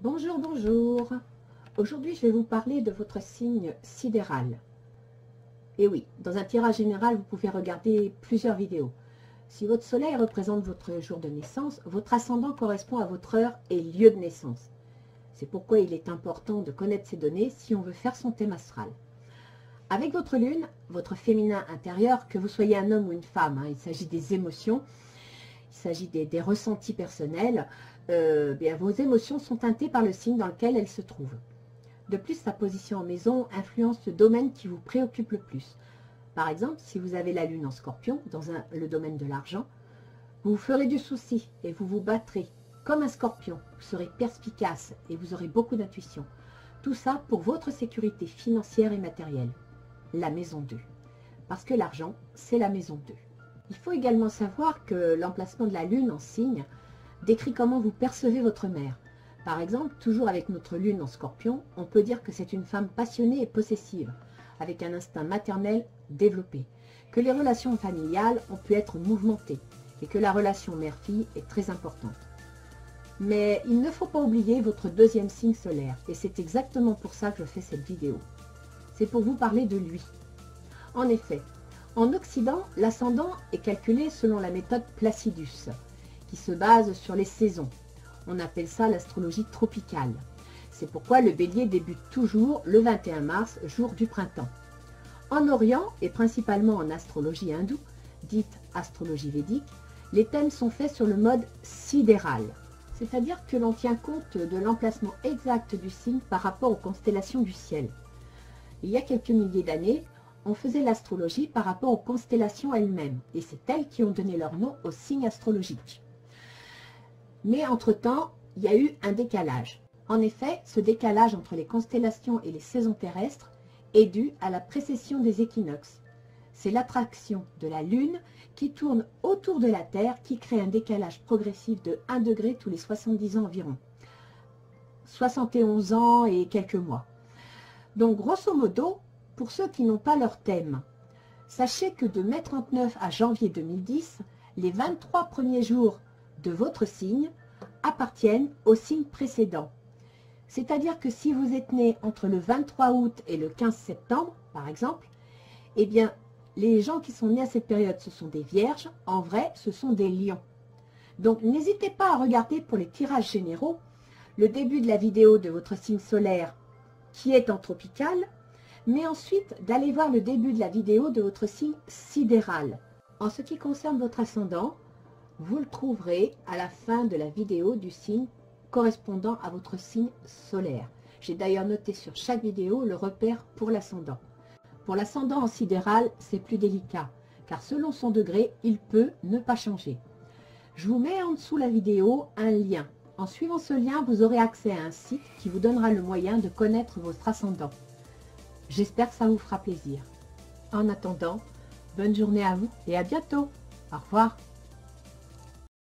Bonjour, bonjour. Aujourd'hui, je vais vous parler de votre signe sidéral. Et oui, dans un tirage général, vous pouvez regarder plusieurs vidéos. Si votre soleil représente votre jour de naissance, votre ascendant correspond à votre heure et lieu de naissance. C'est pourquoi il est important de connaître ces données si on veut faire son thème astral. Avec votre lune, votre féminin intérieur, que vous soyez un homme ou une femme, il s'agit des émotions, il s'agit des ressentis personnels, vos émotions sont teintées par le signe dans lequel elles se trouvent. De plus, sa position en maison influence le domaine qui vous préoccupe le plus. Par exemple, si vous avez la lune en scorpion, dans le domaine de l'argent, vous vous ferez du souci et vous vous battrez. Comme un scorpion, vous serez perspicace et vous aurez beaucoup d'intuition. Tout ça pour votre sécurité financière et matérielle. La maison 2. Parce que l'argent, c'est la maison 2. Il faut également savoir que l'emplacement de la lune en signe décrit comment vous percevez votre mère. Par exemple, toujours avec notre lune en scorpion, on peut dire que c'est une femme passionnée et possessive, avec un instinct maternel développé, que les relations familiales ont pu être mouvementées et que la relation mère-fille est très importante. Mais il ne faut pas oublier votre deuxième signe solaire, et c'est exactement pour ça que je fais cette vidéo. C'est pour vous parler de lui. En effet, en Occident, l'ascendant est calculé selon la méthode Placidus, qui se base sur les saisons. On appelle ça l'astrologie tropicale. C'est pourquoi le bélier débute toujours le 21 mars, jour du printemps. En Orient, et principalement en astrologie hindoue, dite astrologie védique, les thèmes sont faits sur le mode sidéral. C'est-à-dire que l'on tient compte de l'emplacement exact du signe par rapport aux constellations du ciel. Il y a quelques milliers d'années, on faisait l'astrologie par rapport aux constellations elles-mêmes, et c'est elles qui ont donné leur nom aux signes astrologiques. Mais entre-temps, il y a eu un décalage. En effet, ce décalage entre les constellations et les saisons terrestres est dû à la précession des équinoxes. C'est l'attraction de la Lune qui tourne autour de la Terre qui crée un décalage progressif de 1 degré tous les 70 ans environ. 71 ans et quelques mois. Donc, grosso modo, pour ceux qui n'ont pas leur thème, sachez que de mai 39 à janvier 2010, les 23 premiers jours de votre signe appartiennent au signe précédent. C'est-à-dire que si vous êtes né entre le 23 août et le 15 septembre, par exemple, eh bien, les gens qui sont nés à cette période, ce sont des vierges. En vrai, ce sont des lions. Donc, n'hésitez pas à regarder pour les tirages généraux le début de la vidéo de votre signe solaire qui est en tropical, mais ensuite d'aller voir le début de la vidéo de votre signe sidéral. En ce qui concerne votre ascendant, vous le trouverez à la fin de la vidéo du signe correspondant à votre signe solaire. J'ai d'ailleurs noté sur chaque vidéo le repère pour l'ascendant. Pour l'ascendant en sidéral, c'est plus délicat, car selon son degré, il peut ne pas changer. Je vous mets en dessous la vidéo un lien. En suivant ce lien, vous aurez accès à un site qui vous donnera le moyen de connaître votre ascendant. J'espère que ça vous fera plaisir. En attendant, bonne journée à vous et à bientôt. Au revoir.